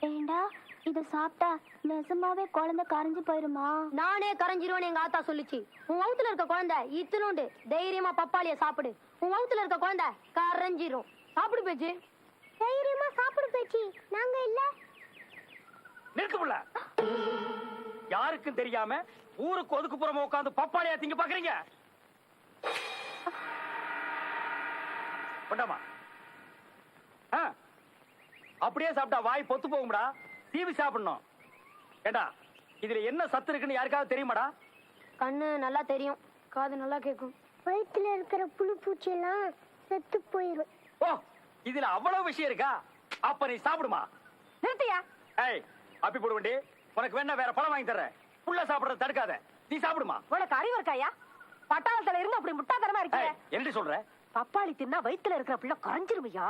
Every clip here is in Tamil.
ஏண்டா இத சாப்பிட்டா நிஜமாவே குழந்தை கரைஞ்சு போயிருமா? நானே கரைஞ்சிருவேன்னு எங்க ஆத்தா சொல்லுச்சு. உன் வகுத்துல இருக்க குழந்தை இத்தினுண்டு, தைரியமா பப்பாளிய சாப்பிடு. உன் வகுத்துல இருக்க குழந்தை கரைஞ்சிரும். சாப்பிடு பேச்சு. தைரியமா சாப்பிடு பேச்சு. நாங்க இல்ல. நிறுத்துமுல்ல. யாருக்கும் தெரியாம ஊருக்கு ஒதுக்குப்புறமா உட்காந்து பப்பாளியா திங்க பாக்குறீங்க? கொண்டாமா. அப்படியே சாப்பிட்டா வாய் பொத்து போகும்டா. தீவி சாப்பிடணும். ஏண்டா இதுல என்ன சத்து இருக்குன்னு யாருக்காவது தெரியுமாடா? கண்ணு நல்லா தெரியும், காது நல்லா கேட்கும். வயிற்றுல இருக்கிற புழு பூச்சி எல்லாம் செத்து போயிடும். ஓ, இதுல அவ்வளவு விஷயம் இருக்கா? அப்ப நீ சாப்பிடுமா. நிறுத்தியா? ஏய், அப்பி போடு வண்டி. உனக்கு வேணா வேற பழம் வாங்கி தர்றேன். புள்ள சாப்பிடுறத தடுக்காத. நீ சாப்பிடுமா. உனக்கு அறிவு இருக்காயா? பட்டாளத்துல இருந்து அப்படி முட்டாத்தனமா இருக்கீங்க. என்ன சொல்ற? பப்பாளி தின்னா வயிற்றுல இருக்கிற பிள்ளை கரைஞ்சிருமையா?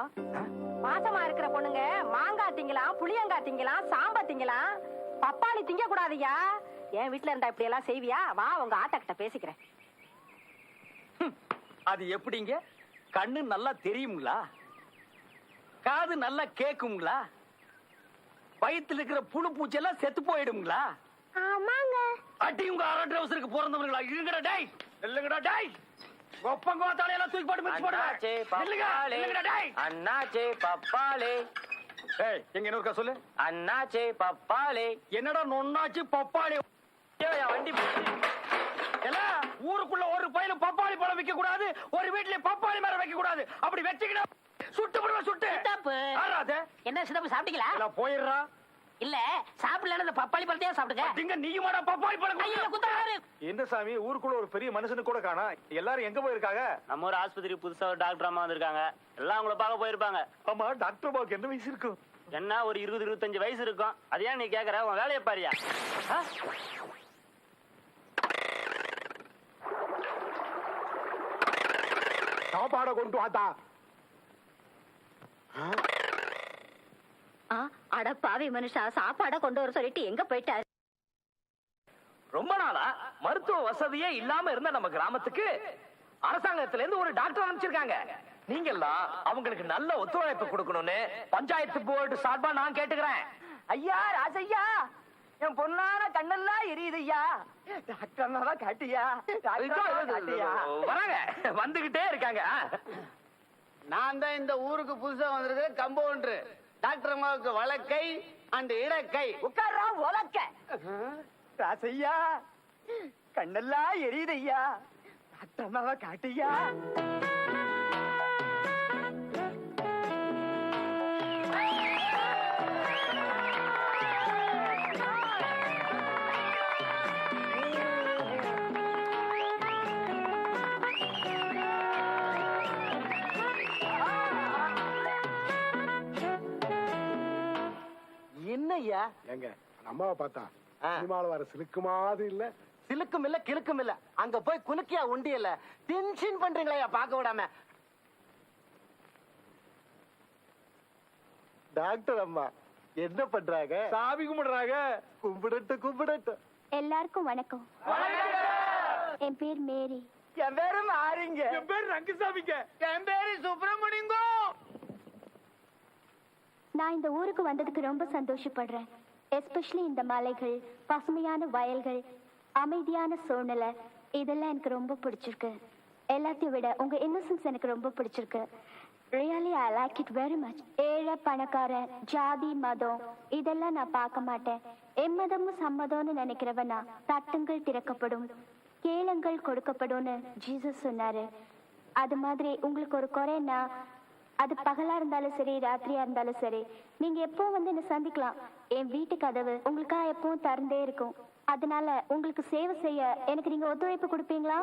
மாசமா இருக்கிற பொண்ணுங்க மாங்காய் திங்கலாம், புளியங்காய் திங்கலாம், சாம்பா திங்கலாம், பப்பாளி திங்க கூடாதுயா. என் வீட்டுல இருந்தா இப்படி எல்லாம் செய்வியா? வா உங்க ஆட்டா கிட்ட பேசிக்கிறேன். அது எப்படிங்க? கண்ணு நல்லா தெரியுங்களா? காது நல்லா கேக்குங்களா? வயித்துல இருக்கிற புழு பூச்சி எல்லாம் செத்து போயிடுங்களா? ஆமாங்க. அடி உங்க அரண்டை அவசருக்கு பிறந்தவங்களா? இருங்கடா டேய், இல்லங்கடா டேய். ஒப்பங்க தலையெல்லாம் தூக்கி போட்டு மிக்ஸ் பண்ணுங்க. அண்ணாச்சே பப்பாளே. ஏய், எங்க இன்னொருக்கா சொல்லு. அண்ணாச்சே பப்பாளே. என்னடா நொண்ணாச்சு பப்பாளி? வண்டி எல்லாம் ஊருக்குள்ள ஒரு பையில பப்பாளி பழம் வைக்க கூடாது, ஒரு வீட்ல பப்பாளி மரம் வைக்க கூடாது. அப்படி வச்சுக்கிட்டா சுட்டு போடுவா. சுட்டு என்ன சிதப்பு சாப்பிட்டீங்களா? போயிடுறா. இல்ல சாப்பிடல, அந்த பப்பாளி பழத்தையே சாப்பிடுங்க. நீங்க நீயுமாடா பப்பாளி பழம்? என்ன சாமி, ஊருக்குள்ள ஒரு பெரிய மனுஷனு கூட காணா. எல்லாரும் எங்க போயிருக்காங்க? நம்ம ஒரு ஆஸ்பத்திரி புதுசா ஒரு டாக்டர் அம்மா வந்திருக்காங்க. எல்லாம் உங்களை பார்க்க போயிருப்பாங்க. ஆமா, டாக்டர் அம்மாவுக்கு என்ன வயசு இருக்கும்? என்ன ஒரு 20-25 வயசு இருக்கும். அது ஏன் நீ கேக்குற? உன் வேலையை பாரியா. சாப்பாட கொண்டு வாத்தா. அட பாவி மனுஷா, சாப்பாட கொண்டு வர சொல்லிட்டு எங்க போயிட்டாரு? ரொம்ப நாளா மருத்துவ வசதியே இல்லாம இருந்த நம்ம கிராமத்துக்கு அரசாங்கத்துல இருந்து ஒரு டாக்டர் அனுப்பிச்சிருக்காங்க. நீங்க எல்லாம் அவங்களுக்கு நல்ல ஒத்துழைப்பு கொடுக்கணும்னு பஞ்சாயத்து போர்டு சார்பா நான் கேட்டுக்கிறேன். ஐயா ராசையா, என் பொண்ணான கண்ணெல்லாம் எரியுது ஐயா. டாக்டர் அம்மாவா காட்டியா? வராங்க, வந்துகிட்டே இருக்காங்க. நான் தான் இந்த ஊருக்கு புதுசா வந்திருக்கிற கம்பவுண்டர். டாக்டர் அம்மாவுக்கு வலக்கை அண்ட் இடக்கை. உட்கார்றா உலக்க. ராசையா, கண்ணெல்லாம் எரியுது ஐயா. டாக்டர் அம்மாவா காட்டியா? என்னய்யா? எங்க அம்மாவை பார்த்தா சினிமால வர சிலுக்கு மாதிரி இல்ல? சிலுக்கும் இல்ல கிழக்கும் இல்ல. அங்க போய் குலுக்கியா உண்டி இல்ல. டென்ஷன் பண்றீங்களா பார்க்க விடாம? டாக்டர் அம்மா என்ன பண்றாங்க? சாமி கும்பிடுறாங்க. கும்பிடட்டு கும்பிடட்டு. எல்லாருக்கும் வணக்கம். என் பேர் மேரி. என் பேரு மாறிங்க. என் பேர் ரங்கசாமிங்க. என் பேரு சுப்பிரமணியங்க. நான் இந்த ஊருக்கு வந்ததுக்கு ரொம்ப சந்தோஷப்படுறேன். எஸ்பெஷலி இந்த மலைகள், பசுமையான வயல்கள், அமைதியான சூழ்நிலை, இதெல்லாம் எனக்கு ரொம்ப பிடிச்சிருக்கு. எல்லாத்தையும் விட உங்க இன்னசென்ஸ் எனக்கு ரொம்ப பிடிச்சிருக்கு. Really I like it very much. ஏழை பணக்காரன், ஜாதி, மதம் இதெல்லாம் நான் பார்க்க மாட்டேன். எம்மதமும் சம்மதம்னு நினைக்கிறவனா தட்டுங்கள் திறக்கப்படும், கேளுங்கள் கொடுக்கப்படும்னு ஜீசஸ் சொன்னாரு. அது மாதிரி உங்களுக்கு ஒரு குறைன்னா அது பகலா இருந்தாலும் சரி, ராத்திரியா இருந்தாலும் சரி, நீங்க எப்பவும் வந்து என்ன சந்திக்கலாம். என் வீட்டு கதவு உங்களுக்காக எப்பவும் திறந்தே இருக்கும். அதனால உங்களுக்கு சேவை செய்ய எனக்கு நீங்க ஒத்துழைப்பு கொடுப்பீங்களா?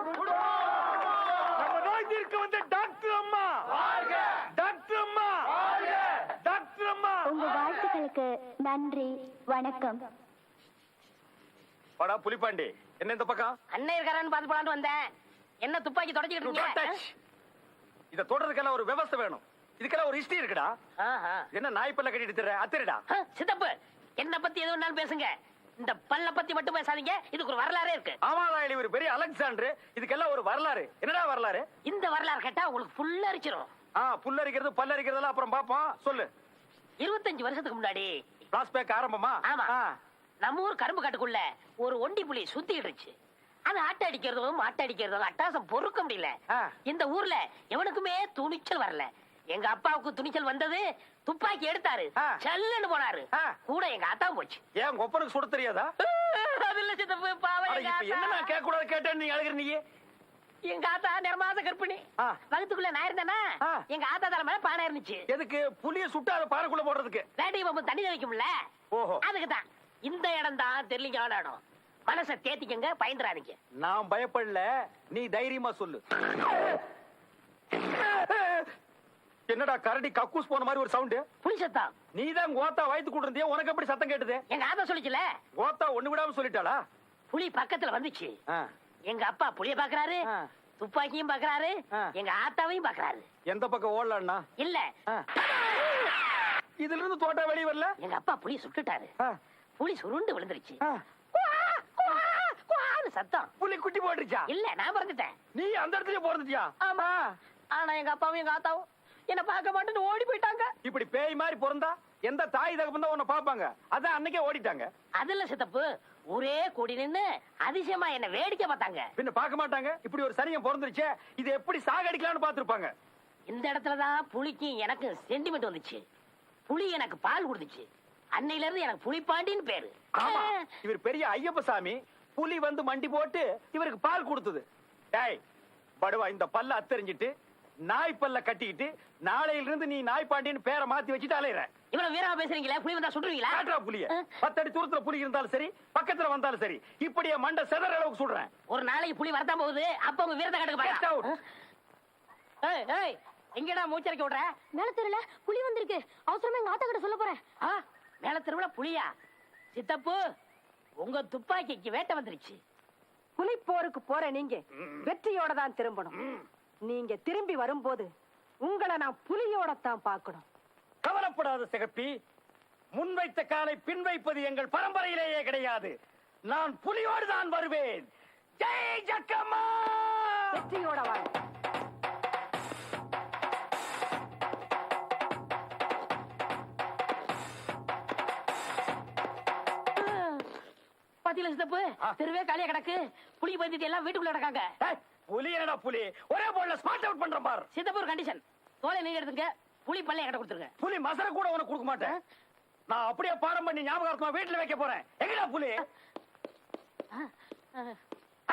உங்க வாழ்த்துக்களுக்கு நன்றி, வணக்கம். வாடா புலிப்பாண்டி, என்ன இந்த பக்கம்? அண்ணன் இருக்காரான்னு பாத்து போலான்னு வந்தேன். என்ன துப்பாக்கி தொடச்சிக்கிட்டு இருக்கீங்க? இத தொடறதுக்கெல்லாம் ஒரு விவசாய வேணும். இதுக்கெல்லாம் ஒரு ஹிஸ்டரி இருக்குடா. என்ன நாய் பல்ல கட்டிட்டு திர அத்திரடா. சித்தப்பு, என்ன பத்தி எது வேணாலும் பேசுங்க. இந்த பல்ல பத்தி மட்டும் பேசாதீங்க. இதுக்கு ஒரு வரலாறே இருக்கு. ஆமாடா, இது ஒரு பெரிய அலெக்சாண்டர். இதுக்கெல்லாம் ஒரு வரலாறு. என்னடா வரலாறு? இந்த வரலாறு கேட்டா உங்களுக்கு புல் அரிச்சிரும். புல் அரிக்கிறது பல்ல அரிக்கிறதெல்லாம் அப்புறம் பாப்போம். சொல்லு. 25 வருஷத்துக்கு முன்னாடி பிளாஸ்பேக் ஆரம்பமா? ஆமா. ஆ. நம்ம ஊர் கரும்பு காட்டுக்குள்ள ஒரு ஒண்டி புலி சுத்திட்டு இருந்துச்சு. அது ஆட்ட அடிக்கிறதும் மாட்ட அடிக்கிறதும் அட்டாசம் பொறுக்க முடியல. ஆ. இந்த ஊர்ல எவனுக்குமே துணிச்சல் வரல. எங்க அப்பாவுக்கு துணிச்சல் வந்தது, துப்பாக்கி எடுத்தாரு, ஆ. சல்லுன்னு போனாரு. ஆ. கூட எங்க ஆத்தா போச்சு. ஏன் உங்க ஒப்பனுக்கு சுட தெரியாதா? அது இல்ல சித்தப்பு, பாவம் அட, எங்க இப்ப என்ன ஆத்தா. நான் கேட்க கூடாது கேட்டேன்னு நீ அழுகிற நீ? எங்க ஆத்தா நிறமாச கற்பிணி. ஆ. வகுத்துக்குள்ள நான் இருந்தேனா, ஆ. எங்க ஆத்தா தலை மேல பானை இருந்துச்சு. எதுக்கு? புலிய சுட்டு அதை பாறைக்குள்ள போடுறதுக்கு. வேட்டை பாம்பு தண்ணி வைக்கும்ல, ஓஹோ. அதுக்குதான். இந்த இடம் தான் தெரியலீங்கான இடம். மனசை தேத்திக்கங்க, பயந்துறாதீங்க. நான் பயப்படல, நீ தைரியமா சொல்லு. என்னடா கரடி கக்கூஸ் போன மாதிரி ஒரு சவுண்ட்? புலி சத்தம். நீதான் கோத்தா வயித்து கூட இருந்தியா, உனக்கு எப்படி சத்தம் கேட்டது? எங்க ஆத்தா சொல்லிச்சுல, கோத்தா ஒண்ணு விடாம சொல்லிட்டாளா? புலி பக்கத்துல வந்துச்சு. ஆ. எங்க அப்பா புலிய பாக்குறாரு, ஆ. துப்பாக்கியும் பாக்குறாரு, ஆ. எங்க ஆத்தாவையும் பாக்குறாரு. எந்த பக்கம் ஓடலான்னா? இல்ல, இதுல இருந்து தோட்டா வெளிய வரல? எங்க அப்பா புலிய சுட்டுட்டாரு. ஆ. புலி சுருண்டு விழுந்துருச்சு. ஆ. குவா, குவா, குவான்னு சத்தம். புலி குட்டி போட்டுருச்சா? இல்ல, நான் பிறந்துட்டேன். நீ அந்த இடத்துல பிறந்துட்டியா? ஆமா. ஆனா எங்க அப்பாவும் எங்க ஆத்தாவும் என்ன பார்க்க மாட்டேன்னு ஓடி போயிட்டாங்க. இப்படி பேய் மாதிரி பிறந்தா எந்த தாய் தகப்பன் தான் உன்னை பாப்பாங்க? அதான் அன்னைக்கே ஓடிட்டாங்க. அதுல சித்தப்பு, ஒரே கூடி நின்னு அதிசயமா என்ன வேடிக்கை பார்த்தாங்க. பின்ன பார்க்க மாட்டாங்க? இப்படி ஒரு சனியம் பிறந்துருச்சே, இது எப்படி சாகடிக்கலாம்னு பாத்துருப்பாங்க. இந்த இடத்துலதான் புலிக்கும் எனக்கு சென்டிமெண்ட் வந்துச்சு. புலி எனக்கு பால் கொடுத்துச்சு. அன்னையில இருந்து எனக்கு புலிப்பாண்டின்னு பேரு. ஆமா, இவர் பெரிய ஐயப்ப சாமி. புலி வந்து மண்டி போட்டு இவருக்கு பால் கொடுத்தது. டேய் படுவா, இந்த பல்ல அத்தறிஞ்சிட்டு நாய் பல்ல கட்டிக்கிட்டு நாளையில இருந்து நீ நாய் பாண்டின்னு பேரை மாத்தி வச்சுட்டு அலையிற. இவ்வளவு வீரமா பேசுறீங்களா? புலி வந்தா சுடுவீங்களா? காட்டுறா புலிய. 10 அடி தூரத்துல புலி இருந்தாலும் சரி, பக்கத்துல வந்தாலும் சரி, இப்படியே மண்டை செதற அளவுக்கு சுடுறேன். ஒரு நாளைக்கு புலி வரதான் போகுது, அப்ப உங்க வீரத்தை Get கட்டுக்க out. ஏய் ஏய், எங்கடா மூச்சரைக்க விடுற? மேல தெரியல, புலி வந்திருக்கு. அவசரமா எங்க ஆத்தா கிட்ட சொல்ல போறேன். ஆ, மேல தெருவுல புலியா? சித்தப்பு, உங்க துப்பாக்கிக்கு வேட்டை வந்துருச்சு. புலி போருக்கு போற நீங்க வெற்றியோட தான் திரும்பணும். நீங்க திரும்பி வரும்போது உங்களை நான் புலியோட தான் பார்க்கணும். கவலைப்படாத சிகப்பி, முன்வைத்த காலை பின் வைப்பது எங்கள் பரம்பரையிலேயே கிடையாது. நான் புலியோடு தான் வருவேன். ஜெய் ஜக்கம்மா! வெற்றியோட வாங்க. பாத்தீங்களா சித்தப்பு, தெருவே காலியா கிடக்கு. புலி பயந்துட்டு எல்லாம் வீட்டுக்குள்ள கிடக்காங்க. ஏய், புலி என்னடா புலி? ஒரே போல்ல ஸ்பாட் அவுட் பண்ற பார். சித்தப்பு, ஒரு கண்டிஷன். தோலை நீங்க எடுத்துங்க, புலி பல்ல என்கிட்ட கொடுத்துருங்க. புலி மசர கூட உனக்கு கொடுக்க மாட்டேன். நான் அப்படியே பாடம் பண்ணி ஞாபகார்த்தமா வீட்டுல வைக்க போறேன். எங்கடா புலி?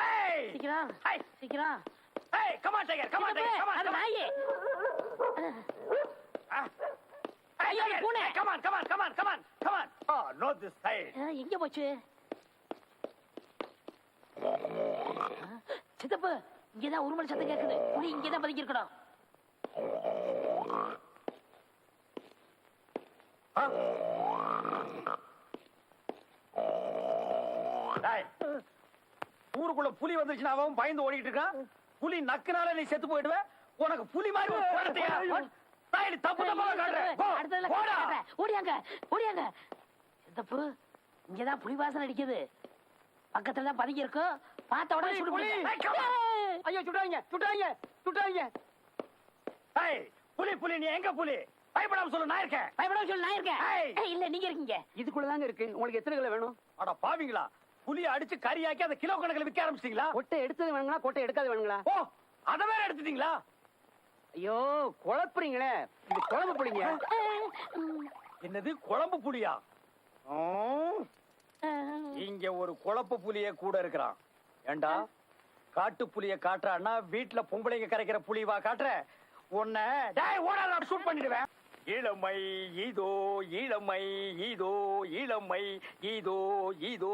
ஏய், சீக்கிரம், சீக்கிரம். ஏய், come on tiger, come on tiger, come on, அது come on. நாயே. Hey, ஐயோ, tiger, பூனை. come on, come on, come on, come on, come on. Oh, not this side. எங்க போச்சு? சித்தப்பு, இங்கதான் உருமல் சத்தம் கேக்குது. புலி இங்கதான் பதுக்கி இருக்கணும். டேய், ஊருக்குள்ள புலி வந்துச்சுன்னா அவன் பயந்து ஓடிட்டு இருக்கான். புலி நக்குனால நீ செத்து போயிடுவ. உனக்கு புலி மாதிரி ஒரு குழந்தையா? தாயடி தப்பு தப்பா காட்டுறேன். அடுத்ததுல காட்டுறேன். ஓடியாங்க, ஓடியாங்க. சித்தப்பு, இங்கதான் புலி வாசனை அடிக்குது. பக்கத்துல தான் பதுங்கி இருக்கும். பார்த்த உடனே சுடு புலி. ஐயோ, சுடாங்க சுடாங்க சுடாங்க. ஏய், புலி புலி, நீ எங்க புலி? பயப்படாம சொல்லு, நான் இருக்கேன். பயப்படாம சொல்லு, நான் இருக்கேன். ஏய். ஏய், இல்ல, நீங்க இருக்கீங்க. இதுக்குள்ளதாங்க இருக்கு. உங்களுக்கு எத்தனை கிலோ வேணும்? அட பாவிங்களா, புலிய அடிச்சு கறியாக்கி அதை கிலோ கணக்குல விற்க ஆரம்பிச்சிட்டீங்களா? கொட்டை எடுத்தது வேணுங்களா, கொட்டை எடுக்காது வேணுங்களா? ஓ, அத வேற எடுத்துட்டீங்களா? ஐயோ, குழப்புறீங்களே. இது குழம்பு புளிங்க. என்னது குழம்பு புலியா? இங்க ஒரு குழப்பு புலிய கூட இருக்கிறான். ஏண்டா, காட்டு புலிய காட்டுறான்னா வீட்டுல பொம்பளைங்க கரைக்கிற புலிவா காட்டுற? உன்னை டேய் ஓடாத, ஷூட் பண்ணிடுவேன். இளமை இதோ, இளமை இதோ, இளமை இதோ, இதோ.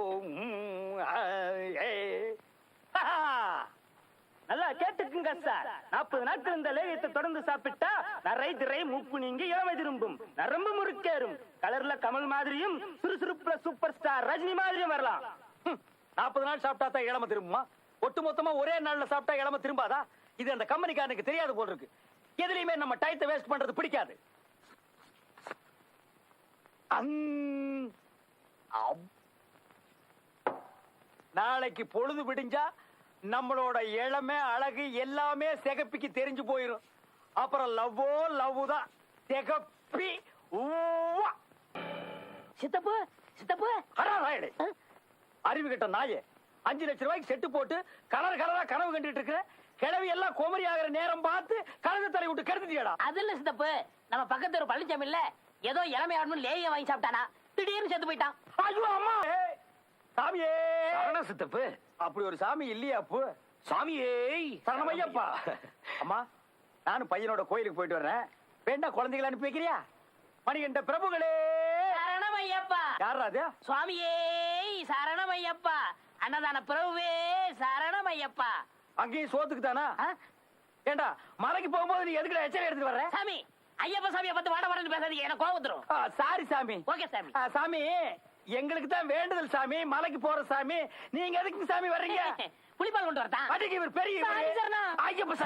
நல்லா கேட்டுக்குங்க சார். 40 நாட்கள் இந்த லேகியத்தை தொடர்ந்து சாப்பிட்டா நரை திரை மூப்பு நீங்கி இளமை திரும்பும், நரம்பு முறுக்கேறும், கலர்ல கமல் மாதிரியும் சுறுசுறுப்புல சூப்பர் ஸ்டார் ரஜினி மாதிரியும் வரலாம். 40 நாள் சாப்பிட்டா தான் இளமை திரும்புமா? ஒட்டு மொத்தமா ஒரே நாள்ல சாப்பிட்டா இளமை திரும்பாதா? இது அந்த கம்பெனிக்காரனுக்கு தெரியாது போல இருக்கு. எதுலயுமே நம்ம டைத்தை வேஸ்ட் பண்றது பிடிக்காது. நாளைக்கு பொழுது விடிஞ்சா நம்மளோட இளமை அழகு எல்லாமே சிகப்பிக்கு தெரிஞ்சு போயிரும். அப்புறம் லவ்வோ லவ் தான். சிகப்பி சித்தப்பு சித்தப்பு அடா ராயடே அறிவு கெட்ட நாயே 5 லட்சம் ரூபாய்க்கு செட்டு போட்டு கலர் கலரா கனவு கண்டுட்டு இருக்கிற கிழவி எல்லாம் கோமரி ஆகிற நேரம் பார்த்து கழுத தலை விட்டு கெடுத்துட்டியாடா. அது இல்ல சித்தப்பு, நம்ம பக்கத்து ஒரு பழனிசாமி இல்ல ஏதோ இளமை ஆடணும் லேய வாங்கி சாப்பிட்டானா, திடீர்னு செத்து போயிட்டான். ஐயோ அம்மா சாமியே சரண சித்தப்பு. அப்படி ஒரு சாமி இல்லையா அப்பு? சாமியே சரணமையப்பா. அம்மா நானும் பையனோட கோயிலுக்கு போயிட்டு வர்றேன், வேண்டா குழந்தைகளை அனுப்பி வைக்கிறியா? மணிகண்ட பிரபுகளே சரணமையப்பா. யாரா அது? சுவாமியே சரணமையப்பா. அன்னதான பிரபுவே சரணமையப்பா. அங்கேயும் சோத்துக்கு தானா? ஆ? ஏண்டா மலைக்கு போகும்போது நீ எதுக்குடா எச்சரி எடுத்துட்டு வர்ற? சாமி ஐயப்ப சாமியை பார்த்து வாட வாடன்னு பேசாதீங்க, எனக்கு கோவம் வந்துரும். சாரி சாமி. ஓகே சாமி. சாமி எங்களுக்கு தான் வேண்டுதல் சாமி, மலைக்கு போற சாமி. நீங்க எதுக்கு சாமி வர்றீங்க? புளிப்பால் கொண்டு வரதா? அடிக்கு இவர் பெரிய சாமி சரணம். ஐயப்ப சாமி.